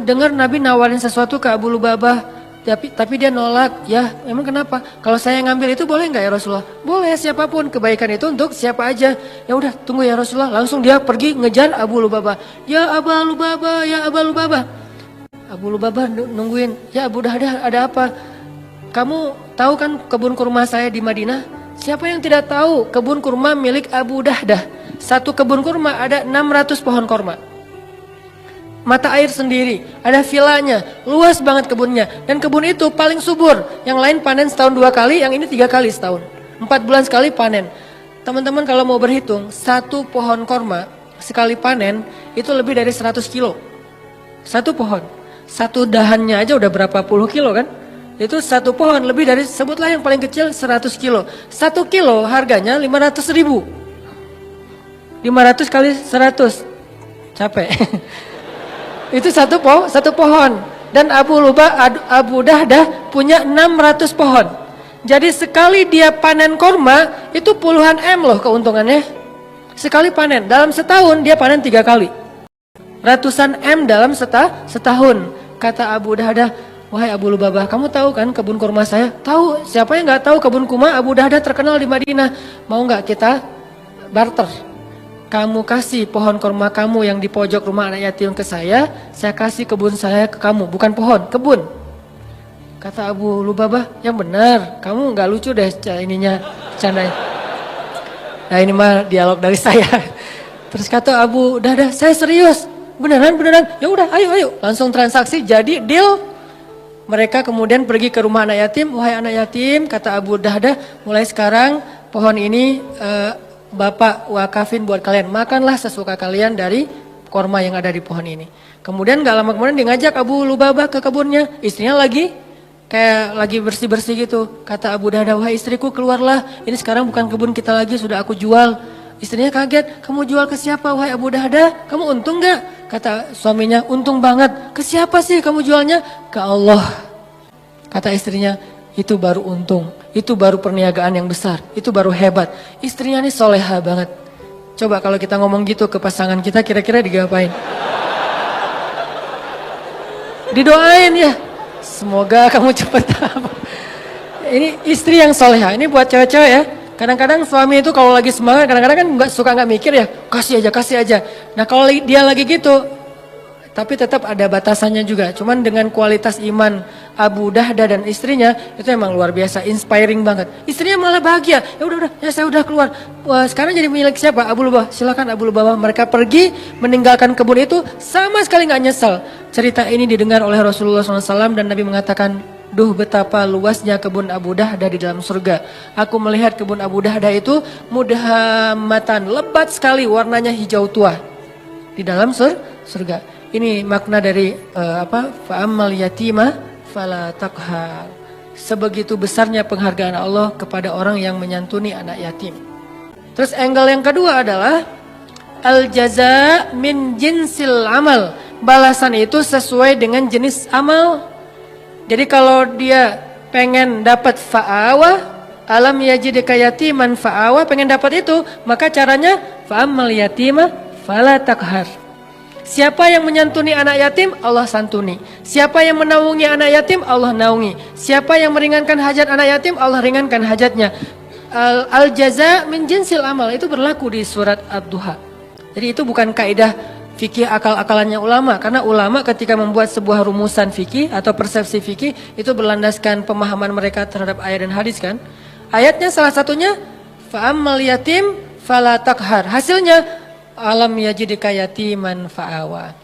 dengar Nabi nawarin sesuatu ke Abu Lubabah, tapi dia nolak. Ya, emang kenapa? Kalau saya ngambil itu boleh nggak ya Rasulullah? Boleh, siapapun, kebaikan itu untuk siapa aja. Ya udah, tunggu ya Rasulullah. Langsung dia pergi ngejar Abu Lubabah. Ya Abu Lubabah, ya Abu Lubabah. Abu Lubabah nungguin. Ya Abu Dahdah, ada apa? Kamu tahu kan kebun kurma saya di Madinah? Siapa yang tidak tahu kebun kurma milik Abu Dahdah? Satu kebun kurma ada 600 pohon kurma. Mata air sendiri, ada vilanya, luas banget kebunnya. Dan kebun itu paling subur. Yang lain panen setahun 2 kali, yang ini 3 kali setahun. 4 bulan sekali panen. Teman-teman kalau mau berhitung, satu pohon kurma sekali panen itu lebih dari 100 kilo. Satu pohon. Satu dahannya aja udah berapa puluh kilo kan? Itu satu pohon lebih dari, sebutlah yang paling kecil 100 kilo. 1 kilo harganya 500 ribu. 500 kali 100. Capek. Itu satu pohon. Dan Abu Dahdah punya 600 pohon. Jadi sekali dia panen korma, itu puluhan M loh keuntungannya. Sekali panen, dalam setahun dia panen 3 kali. Ratusan M dalam setahun. Kata Abu Dahdah, wahai Abu Lubabah, kamu tahu kan kebun kurma saya? Tahu, siapa yang nggak tahu kebun kurma Abu Dahdah terkenal di Madinah. Mau nggak kita barter? Kamu kasih pohon kurma kamu yang di pojok rumah anak yatim ke saya kasih kebun saya ke kamu, bukan pohon, kebun. Kata Abu Lubabah, yang benar, kamu nggak lucu deh ininya, candanya. Nah ini mah dialog dari saya. Terus kata Abu Dahdah, saya serius, beneran. Ya udah, ayo, langsung transaksi, jadi deal. Mereka kemudian pergi ke rumah anak yatim. Wahai anak yatim, kata Abu Dahdah, mulai sekarang pohon ini Bapak wakafin buat kalian. Makanlah sesuka kalian dari korma yang ada di pohon ini. Kemudian gak lama kemudian dia ngajak Abu Lubabah ke kebunnya. Istrinya lagi kayak lagi bersih-bersih gitu. Kata Abu Dahdah, wahai istriku keluarlah. Ini sekarang bukan kebun kita lagi, sudah aku jual. Istrinya kaget, kamu jual ke siapa wahai Abu Dahdah? Kamu untung gak? Kata suaminya, untung banget. Ke siapa sih kamu jualnya? Ke Allah. Kata istrinya, itu baru untung. Itu baru perniagaan yang besar. Itu baru hebat. Istrinya ini soleha banget. Coba kalau kita ngomong gitu ke pasangan kita, kira-kira digapain? Didoain ya. Semoga kamu cepat. Ini istri yang soleha. Ini buat cewek-cewek ya. Kadang-kadang suami itu kalau lagi semangat, kadang-kadang kan nggak mikir ya, kasih aja. Nah kalau dia lagi gitu, tapi tetap ada batasannya juga. Cuman dengan kualitas iman Abu Dahdah dan istrinya itu emang luar biasa, inspiring banget. Istrinya malah bahagia. Ya saya udah keluar. Wah, sekarang jadi milik siapa? Abu Lubabah. Silakan Abu Lubabah. Mereka pergi meninggalkan kebun itu sama sekali nggak nyesal. Cerita ini didengar oleh Rasulullah SAW dan Nabi mengatakan, duh betapa luasnya kebun Abu Dahdah di dalam surga. Aku melihat kebun Abu Dahdah itu mudhammatan, lebat sekali, warnanya hijau tua di dalam surga. Ini makna dari fa'ammal yatima fala taqhar. Sebegitu besarnya penghargaan Allah kepada orang yang menyantuni anak yatim. Terus angle yang kedua adalah al jaza min jinsil amal. Balasan itu sesuai dengan jenis amal. Jadi kalau dia pengen dapat fa'awa, alam yajidka yatiman fa'awa, pengen dapat itu, maka caranya fa'ammal yatima fala taqhar. Siapa yang menyantuni anak yatim, Allah santuni. Siapa yang menaungi anak yatim, Allah naungi. Siapa yang meringankan hajat anak yatim, Allah ringankan hajatnya. Al jaza min jinsil amal, itu berlaku di surat Ad-Duha. Jadi itu bukan kaidah fikih akal-akalannya ulama, karena ulama ketika membuat sebuah rumusan fikih atau persepsi fikih itu berlandaskan pemahaman mereka terhadap ayat dan hadis kan. Ayatnya salah satunya fa'ammal yatim fala taqhar. Hasilnya alam yajidka yatiman fa'awa.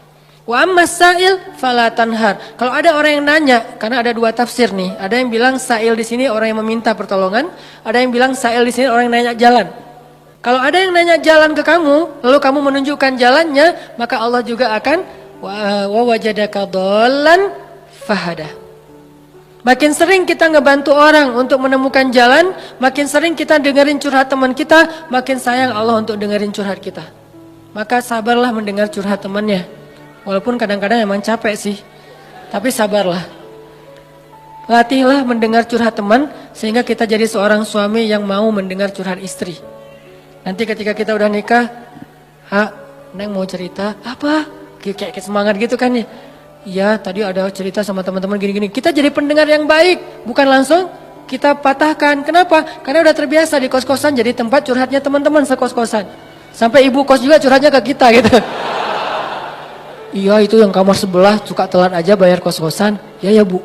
Wa ammas sa'il fala tanhar. Kalau ada orang yang nanya, karena ada dua tafsir nih. Ada yang bilang sa'il di sini orang yang meminta pertolongan, ada yang bilang sa'il di sini orang yang nanya jalan. Kalau ada yang nanya jalan ke kamu, lalu kamu menunjukkan jalannya, maka Allah juga akan wa wajadaka dhallan fahada. Makin sering kita ngebantu orang untuk menemukan jalan, makin sering kita dengerin curhat teman kita, makin sayang Allah untuk dengerin curhat kita. Maka sabarlah mendengar curhat temannya. Walaupun kadang-kadang emang capek sih, tapi sabarlah. Latihlah mendengar curhat teman, sehingga kita jadi seorang suami yang mau mendengar curhat istri. Nanti ketika kita udah nikah, Neng mau cerita, apa? Kayak semangat gitu kan ya. Iya tadi ada cerita sama teman-teman gini-gini. Kita jadi pendengar yang baik, bukan langsung kita patahkan. Kenapa? Karena udah terbiasa di kos-kosan jadi tempat curhatnya teman-teman sekos-kosan. Sampai ibu kos juga curhatnya ke kita gitu. Iya itu yang kamar sebelah suka telat aja bayar kos-kosan. Ya bu,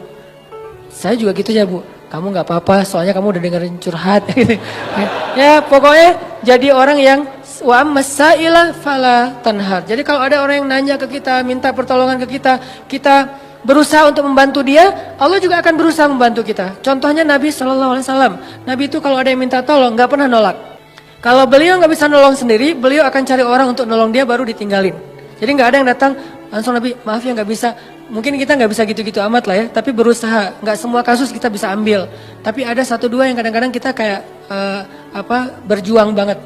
saya juga gitu ya bu. Kamu gak apa-apa soalnya kamu udah dengerin curhat gitu. Ya pokoknya jadi orang yang wa masaila fala tanhar. Jadi kalau ada orang yang nanya ke kita, minta pertolongan ke kita, kita berusaha untuk membantu dia, Allah juga akan berusaha membantu kita. Contohnya Nabi SAW. Nabi itu kalau ada yang minta tolong gak pernah nolak. Kalau beliau gak bisa nolong sendiri, beliau akan cari orang untuk nolong dia baru ditinggalin. Jadi gak ada yang datang langsung Nabi, maaf ya gak bisa. Mungkin kita nggak bisa gitu-gitu amat lah ya, tapi berusaha. Nggak semua kasus kita bisa ambil. Tapi ada satu dua yang kadang-kadang kita kayak berjuang banget.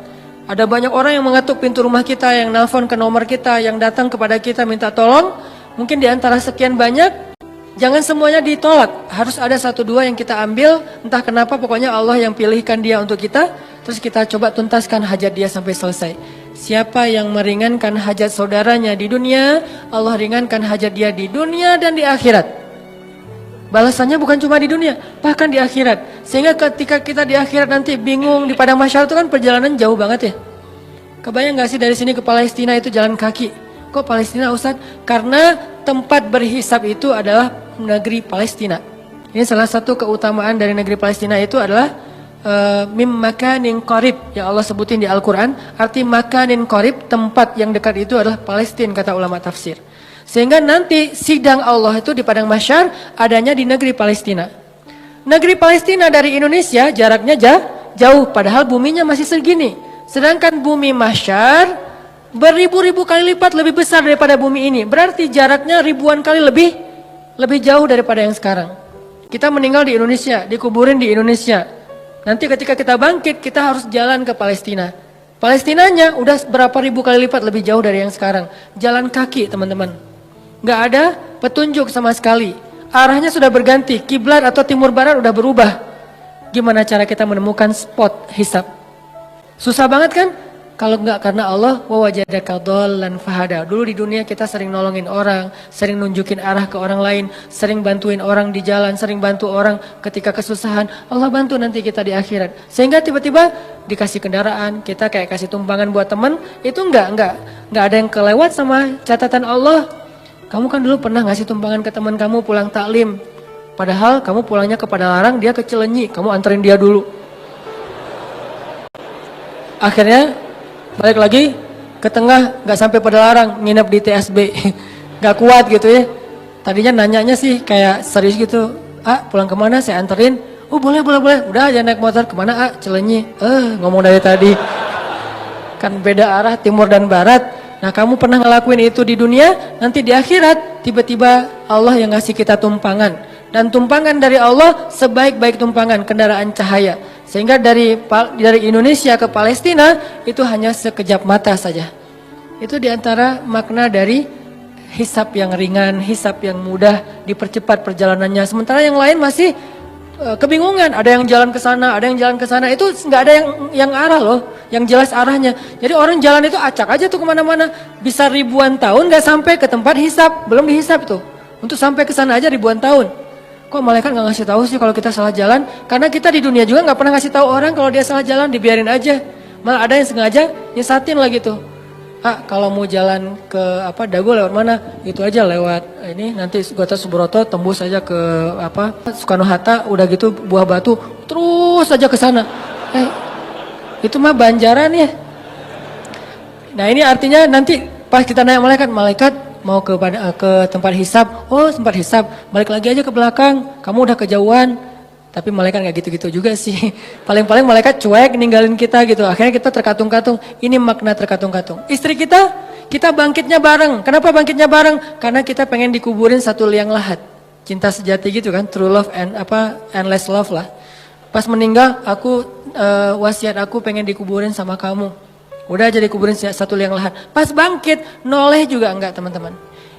Ada banyak orang yang mengetuk pintu rumah kita, yang nelpon ke nomor kita, yang datang kepada kita minta tolong. Mungkin di antara sekian banyak, jangan semuanya ditolak. Harus ada satu dua yang kita ambil. Entah kenapa, pokoknya Allah yang pilihkan dia untuk kita. Terus kita coba tuntaskan hajat dia sampai selesai. Siapa yang meringankan hajat saudaranya di dunia, Allah ringankan hajat dia di dunia dan di akhirat. Balasannya bukan cuma di dunia, bahkan di akhirat. Sehingga ketika kita di akhirat nanti bingung di padang mahsyar itu kan perjalanan jauh banget ya. Kebayang gak sih dari sini ke Palestina itu jalan kaki? Kok Palestina Ustaz? Karena tempat berhisab itu adalah negeri Palestina. Ini salah satu keutamaan dari negeri Palestina itu adalah mim makanin qarib yang Allah sebutin di Al-Quran. Arti makanin qarib, tempat yang dekat itu adalah Palestina kata ulama tafsir. Sehingga nanti sidang Allah itu di padang mahsyar adanya di negeri Palestina. Negeri Palestina dari Indonesia jaraknya jauh, padahal buminya masih segini. Sedangkan bumi mahsyar beribu-ribu kali lipat lebih besar daripada bumi ini. Berarti jaraknya ribuan kali lebih jauh daripada yang sekarang. Kita meninggal di Indonesia, dikuburin di Indonesia. Nanti ketika kita bangkit, kita harus jalan ke Palestina. Palestinanya udah berapa ribu kali lipat lebih jauh dari yang sekarang. Jalan kaki teman-teman. Gak ada petunjuk sama sekali. Arahnya sudah berganti, kiblat atau timur barat udah berubah. Gimana cara kita menemukan spot hisab? Susah banget kan? Kalau enggak karena Allah, wa wajadaka dhallan fahada. Dulu di dunia kita sering nolongin orang, sering nunjukin arah ke orang lain, sering bantuin orang di jalan, sering bantu orang ketika kesusahan. Allah bantu nanti kita di akhirat. Sehingga tiba-tiba dikasih kendaraan, kita kayak kasih tumpangan buat teman, itu enggak ada yang kelewat sama catatan Allah. Kamu kan dulu pernah ngasih tumpangan ke teman kamu pulang taklim. Padahal kamu pulangnya ke Padalarang, dia ke Cilenyi, kamu anterin dia dulu. Akhirnya balik lagi ke tengah, gak sampai Padalarang, nginep di TSB. Gak kuat gitu ya. Tadinya nanyanya sih kayak serius gitu. Pulang kemana saya anterin? Oh boleh. Udah aja naik motor kemana Cilenyi. Ngomong dari tadi. Kan beda arah timur dan barat. Nah kamu pernah ngelakuin itu di dunia, nanti di akhirat tiba-tiba Allah yang ngasih kita tumpangan. Dan tumpangan dari Allah sebaik-baik tumpangan kendaraan cahaya. Sehingga dari Indonesia ke Palestina itu hanya sekejap mata saja. Itu diantara makna dari hisab yang ringan, hisab yang mudah, dipercepat perjalanannya. Sementara yang lain masih kebingungan. Ada yang jalan ke sana, ada yang jalan ke sana. Itu nggak ada yang arah loh, yang jelas arahnya. Jadi orang jalan itu acak aja tuh kemana-mana. Bisa ribuan tahun nggak sampai ke tempat hisab, belum dihisab tuh. Untuk sampai ke sana aja ribuan tahun. Kok malaikat nggak ngasih tahu sih kalau kita salah jalan? Karena kita di dunia juga nggak pernah ngasih tahu orang kalau dia salah jalan, dibiarin aja. Malah ada yang sengaja nyesatin lah gitu. Kalau mau jalan ke Dago lewat mana? Itu aja lewat ini nanti Gatot Subroto tembus aja ke Soekarno Hatta, udah gitu Buah Batu terus aja ke sana. Itu mah Banjaran ya. Nah ini artinya nanti pas kita nanya malaikat mau ke tempat hisab, tempat hisab, balik lagi aja ke belakang, kamu udah kejauhan. Tapi malaikat gak gitu-gitu juga sih. Paling-paling malaikat cuek ninggalin kita gitu. Akhirnya kita terkatung-katung. Ini makna terkatung-katung. Istri kita bangkitnya bareng. Kenapa bangkitnya bareng? Karena kita pengen dikuburin satu liang lahat. Cinta sejati gitu kan, true love and endless love lah. Pas meninggal, wasiat aku pengen dikuburin sama kamu. Udah jadi kuburin satu liang lahat. Pas bangkit, noleh juga enggak teman-teman.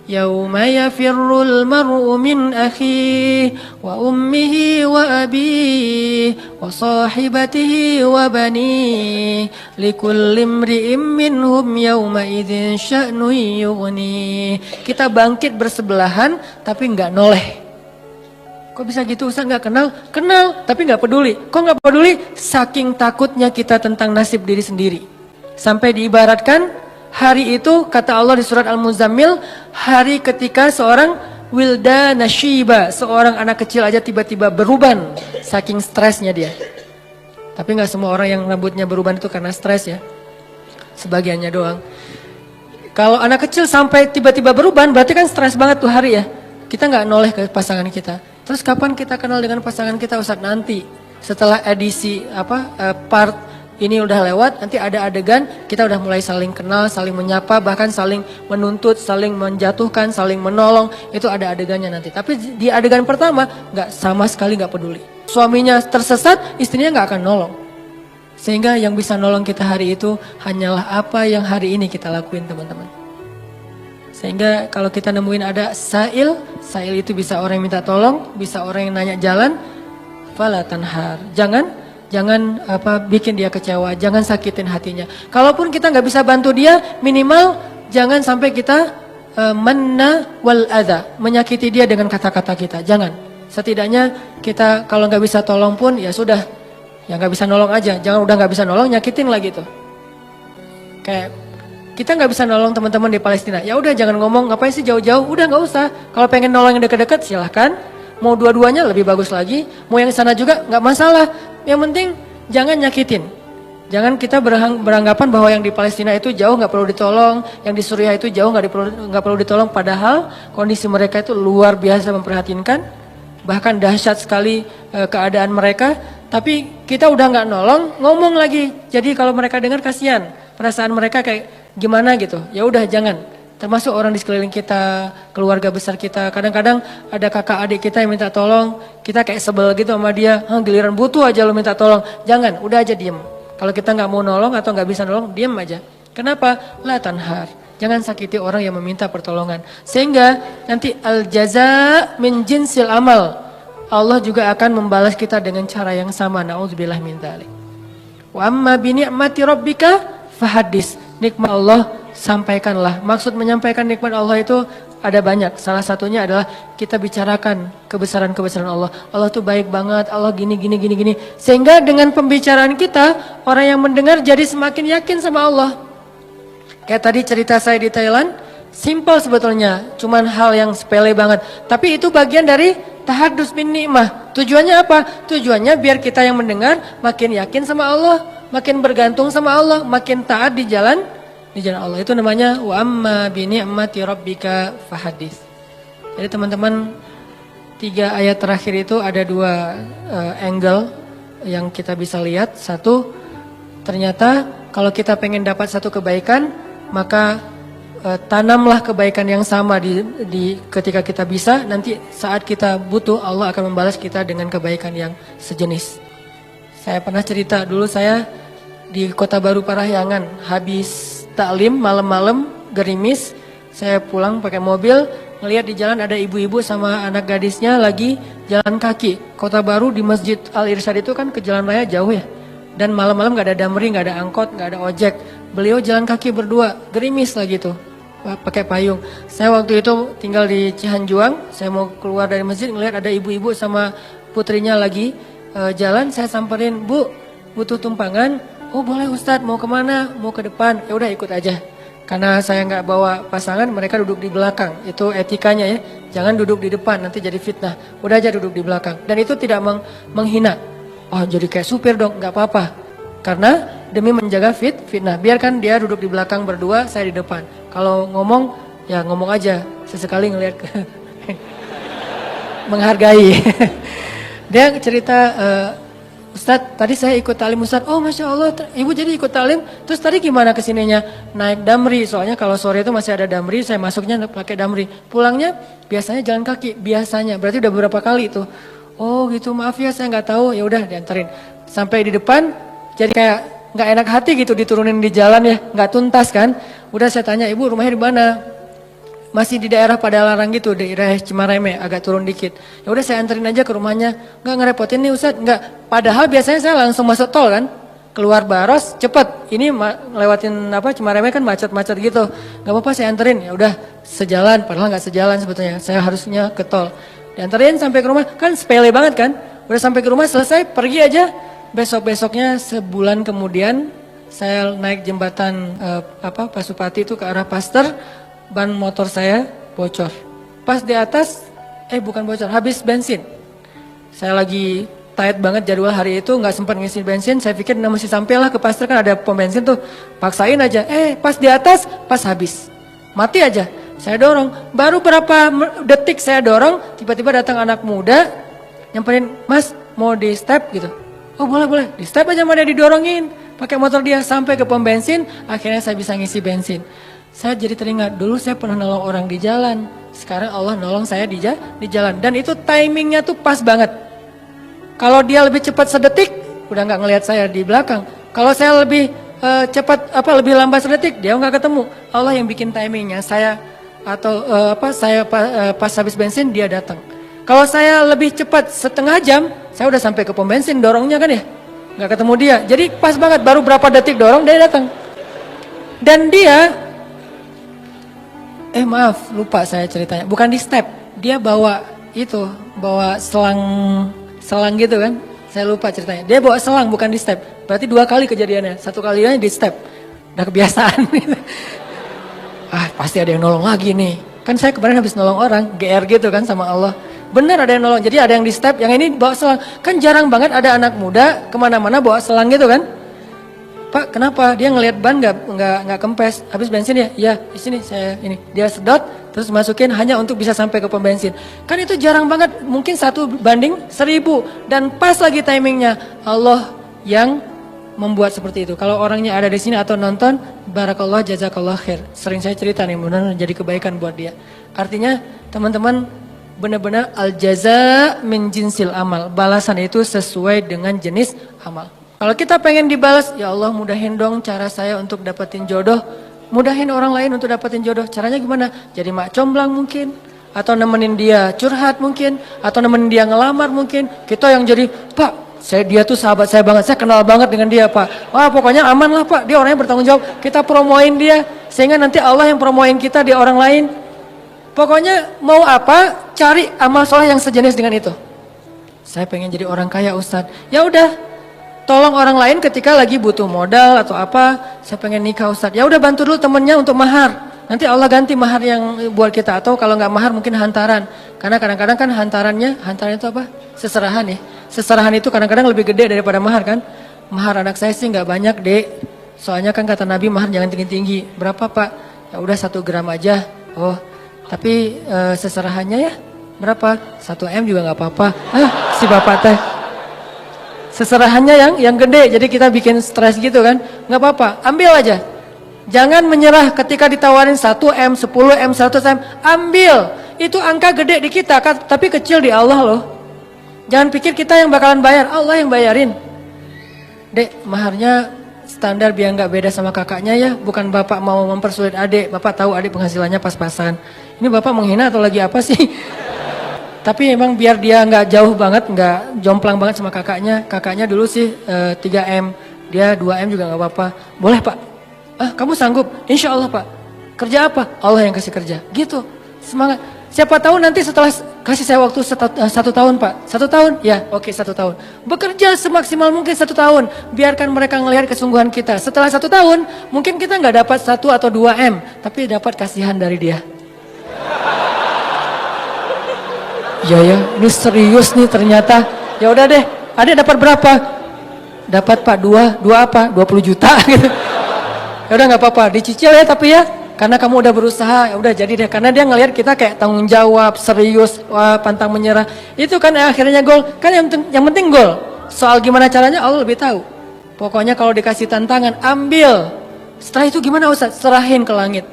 Yauma yafirrul mar'u min akhihi wa ummihi wa abihi wa sahibatihi wa banihi likulli imri'in minhum yauma idzin sya'nun yughni. Kita bangkit bersebelahan tapi enggak noleh. Kok bisa gitu Ustaz, enggak kenal? Kenal tapi enggak peduli. Kok enggak peduli? Saking takutnya kita tentang nasib diri sendiri. Sampai diibaratkan hari itu kata Allah di surat Al-Muzammil, hari ketika seorang wildana syiba, seorang anak kecil aja tiba-tiba beruban saking stresnya dia. Tapi nggak semua orang yang rambutnya beruban itu karena stres ya. Sebagiannya doang. Kalau anak kecil sampai tiba-tiba beruban berarti kan stres banget tuh hari ya. Kita nggak noleh ke pasangan kita. Terus kapan kita kenal dengan pasangan kita Ustaz? Nanti setelah edisi part ini udah lewat, nanti ada adegan, kita udah mulai saling kenal, saling menyapa, bahkan saling menuntut, saling menjatuhkan, saling menolong, itu ada adegannya nanti. Tapi di adegan pertama, sama sekali nggak peduli. Suaminya tersesat, istrinya nggak akan nolong. Sehingga yang bisa nolong kita hari itu, hanyalah apa yang hari ini kita lakuin teman-teman. Sehingga kalau kita nemuin ada sa'il itu bisa orang yang minta tolong, bisa orang yang nanya jalan, fala tanhar. Jangan bikin dia kecewa, jangan sakitin hatinya. Kalaupun kita nggak bisa bantu dia, minimal jangan sampai kita manna wal adha, menyakiti dia dengan kata-kata kita. Jangan. Setidaknya kita kalau nggak bisa tolong pun ya sudah, ya nggak bisa nolong aja. Jangan udah nggak bisa nolong nyakitin lagi tuh. Kayak kita nggak bisa nolong teman-teman di Palestina, ya udah jangan ngomong ngapain sih jauh-jauh, udah nggak usah. Kalau pengen nolong yang dekat-dekat silahkan. Mau dua-duanya lebih bagus lagi, mau yang sana juga nggak masalah. Yang penting jangan nyakitin. Jangan kita beranggapan bahwa yang di Palestina itu jauh nggak perlu ditolong, yang di Suriah itu jauh nggak perlu ditolong. Padahal kondisi mereka itu luar biasa memprihatinkan, bahkan dahsyat sekali keadaan mereka. Tapi kita udah nggak nolong, ngomong lagi. Jadi kalau mereka dengar kasihan, perasaan mereka kayak gimana gitu. Ya udah jangan. Termasuk orang di sekeliling kita, keluarga besar kita. Kadang-kadang ada kakak adik kita yang minta tolong, kita kayak sebel gitu sama dia. Giliran butuh aja lo minta tolong. Jangan, udah aja diem. Kalau kita nggak mau nolong atau nggak bisa nolong, diem aja. Kenapa? La tanhar. Jangan sakiti orang yang meminta pertolongan. Sehingga nanti al-jaza min jinsil amal. Allah juga akan membalas kita dengan cara yang sama. Na'udzubillah min dzalik. Wa amma bi ni'mati rabbika fahadis. Nikmat Allah sampaikanlah. Maksud menyampaikan nikmat Allah itu ada banyak. Salah satunya adalah kita bicarakan kebesaran-kebesaran Allah. Allah tuh baik banget, Allah gini. Sehingga dengan pembicaraan kita, orang yang mendengar jadi semakin yakin sama Allah. Kayak tadi cerita saya di Thailand, simple sebetulnya, cuman hal yang sepele banget. Tapi itu bagian dari tahadus bin ni'mah. Tujuannya apa? Tujuannya biar kita yang mendengar makin yakin sama Allah, makin bergantung sama Allah, makin taat di jalan Allah. Itu namanya wa amma bi ni'mati rabbika fahadits. Jadi teman-teman, 3 ayat terakhir itu ada 2 angle yang kita bisa lihat. Satu, ternyata kalau kita pengen dapat satu kebaikan, maka tanamlah kebaikan yang sama di ketika kita bisa. Nanti saat kita butuh, Allah akan membalas kita dengan kebaikan yang sejenis. Saya pernah cerita dulu, saya di Kota Baru Parahyangan habis taklim malam-malam gerimis, saya pulang pakai mobil, ngelihat di jalan ada ibu-ibu sama anak gadisnya lagi jalan kaki. Kota Baru di Masjid Al-Irsyad itu kan ke jalan raya jauh ya. Dan malam-malam gak ada damri, gak ada angkot, gak ada ojek. Beliau jalan kaki berdua, gerimis lagi tuh, pakai payung. Saya waktu itu tinggal di Cihanjuang, saya mau keluar dari masjid ngelihat ada ibu-ibu sama putrinya lagi jalan. Saya samperin, "Bu, butuh tumpangan?" "Oh boleh Ustadz, mau kemana?" "Mau ke depan." Ya udah ikut aja. Karena saya nggak bawa pasangan, mereka duduk di belakang. Itu etikanya ya, jangan duduk di depan, nanti jadi fitnah. Udah aja duduk di belakang. Dan itu tidak menghina. Oh jadi kayak supir dong, nggak apa-apa. Karena demi menjaga fitnah. Biarkan dia duduk di belakang berdua, saya di depan. Kalau ngomong, ya ngomong aja. Sesekali ngelihat ke menghargai. Dia cerita, "Ustadz, tadi saya ikut talim Ustadz." "Oh Masya Allah, ibu jadi ikut talim. Terus tadi gimana kesininya?" "Naik damri, soalnya kalau sore itu masih ada damri, saya masuknya pakai damri. Pulangnya biasanya jalan kaki, biasanya, berarti udah beberapa kali tuh." "Oh gitu, maaf ya saya nggak tahu." Ya udah dianterin. Sampai di depan, jadi kayak nggak enak hati gitu diturunin di jalan ya, nggak tuntas kan. Udah saya tanya, "Ibu rumahnya di mana?" "Masih di daerah Padalarang gitu, daerah Cimareme, agak turun dikit." Ya udah saya anterin aja ke rumahnya. "Nggak ngerepotin nih Ustadz?" "Nggak." Padahal biasanya saya langsung masuk tol kan, keluar Baros cepet. Ini ngelewatin Cimareme kan macet-macet gitu. "Nggak apa-apa saya anterin." Ya udah sejalan, padahal nggak sejalan sebetulnya. Saya harusnya ke tol. Dianterin sampai ke rumah, kan sepele banget kan. Udah sampai ke rumah selesai, pergi aja. Besok-besoknya sebulan kemudian saya naik jembatan Pasupati itu ke arah Paster. Ban motor saya bocor. Pas di atas, bukan bocor, habis bensin. Saya lagi tight banget jadwal hari itu, nggak sempat ngisi bensin. Saya pikir masih sampailah ke Pasteur, kan ada pom bensin tuh. Paksain aja, pas di atas, pas habis. Mati aja. Saya dorong, baru berapa detik saya dorong, tiba-tiba datang anak muda, nyamperin, "Mas, mau di step gitu?" "Oh boleh, di step aja, mana didorongin." Pakai motor dia sampai ke pom bensin, akhirnya saya bisa ngisi bensin. Saya jadi teringat, dulu saya pernah nolong orang di jalan. Sekarang Allah nolong saya di jalan. Dan itu timingnya tuh pas banget. Kalau dia lebih cepat sedetik, udah nggak ngelihat saya di belakang. Kalau saya lebih lebih lambat sedetik, dia nggak ketemu. Allah yang bikin timingnya. Saya pas habis bensin dia datang. Kalau saya lebih cepat setengah jam, saya udah sampai ke pom bensin dorongnya kan ya, nggak ketemu dia. Jadi pas banget, baru berapa detik dorong dia datang. Dan dia maaf, lupa saya ceritanya. Bukan di step, dia bawa itu bawa selang gitu kan. Saya lupa ceritanya. Dia bawa selang bukan di step. Berarti 2 kali kejadiannya. 1 kalinya di step. Udah kebiasaan. Pasti ada yang nolong lagi nih. Kan saya kemarin habis nolong orang, GR gitu kan sama Allah. Bener ada yang nolong. Jadi ada yang di step, yang ini bawa selang. Kan jarang banget ada anak muda kemana-mana bawa selang gitu kan. Pak, kenapa? Dia ngelihat ban nggak kempes, habis bensin ya? Ya, di sini saya ini. Dia sedot, terus masukin hanya untuk bisa sampai ke pom bensin. Kan itu jarang banget, mungkin 1:1000 dan pas lagi timingnya. Allah yang membuat seperti itu. Kalau orangnya ada di sini atau nonton, barakallah jazakallah khair. Sering saya cerita nih, benar jadi kebaikan buat dia. Artinya teman-teman benar-benar al-jaza min jinsil amal. Balasan itu sesuai dengan jenis amal. Kalau kita pengen dibalas, ya Allah mudahin dong cara saya untuk dapetin jodoh. Mudahin orang lain untuk dapetin jodoh. Caranya gimana? Jadi mak comblang mungkin. Atau nemenin dia curhat mungkin. Atau nemenin dia ngelamar mungkin. Kita yang jadi, Pak, dia tuh sahabat saya banget. Saya kenal banget dengan dia, Pak. Wah, pokoknya aman lah, Pak. Dia orangnya bertanggung jawab. Kita promoin dia. Sehingga nanti Allah yang promoin kita di orang lain. Pokoknya mau apa, cari amal soleh yang sejenis dengan itu. Saya pengen jadi orang kaya, Ustadz. Ya udah. Tolong orang lain ketika lagi butuh modal atau apa, saya pengen nikah Ustadz. Ya udah bantu dulu temennya untuk mahar. Nanti Allah ganti mahar yang buat kita. Atau kalau nggak mahar mungkin hantaran. Karena kadang-kadang kan hantaran itu apa? Seserahan ya. Seserahan itu kadang-kadang lebih gede daripada mahar kan. Mahar anak saya sih nggak banyak dek. Soalnya kan kata Nabi mahar jangan tinggi-tinggi. Berapa Pak? Ya udah 1 gram aja. Oh, tapi seserahannya ya berapa? 1 M juga nggak apa-apa. Si bapak teh. Seserahannya yang gede, jadi kita bikin stres gitu kan. Nggak apa-apa, ambil aja. Jangan menyerah ketika ditawarin 1 M, 10 M, 100 M. Ambil, itu angka gede di kita, tapi kecil di Allah loh. Jangan pikir kita yang bakalan bayar, Allah yang bayarin. Dek, maharnya standar biar nggak beda sama kakaknya ya. Bukan bapak mau mempersulit adik, bapak tahu adik penghasilannya pas-pasan. Ini bapak menghina atau lagi apa sih? Tapi emang biar dia nggak jauh banget, nggak jomplang banget sama kakaknya. Kakaknya dulu sih 3 M, dia 2 M juga nggak apa-apa. Boleh Pak? Kamu sanggup? Insya Allah Pak. Kerja apa? Allah yang kasih kerja. Gitu, semangat. Siapa tahu nanti setelah kasih saya waktu 1 tahun Pak. 1 tahun? Ya oke 1 tahun. Bekerja semaksimal mungkin 1 tahun. Biarkan mereka ngelihat kesungguhan kita. Setelah 1 tahun, mungkin kita nggak dapat 1 atau 2 M. Tapi dapat kasihan dari dia. Ya, ini serius nih ternyata. Ya udah deh, adik dapat berapa? Dapat Pak 2 apa? 20 juta gitu. Ya udah nggak apa-apa, dicicil ya tapi ya. Karena kamu udah berusaha, ya udah jadi deh. Karena dia ngelihat kita kayak tanggung jawab, serius, wah pantang menyerah. Itu kan akhirnya gol. Kan yang penting gol. Soal gimana caranya Allah lebih tahu. Pokoknya kalau dikasih tantangan, ambil. Setelah itu gimana Ustaz? Serahin ke langit.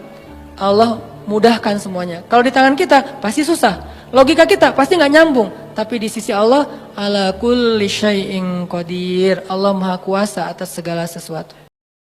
Allah mudahkan semuanya. Kalau di tangan kita pasti susah. Logika kita pasti nggak nyambung, tapi di sisi Allah ala kulli syai'in qadir. Allah Maha Kuasa atas segala sesuatu.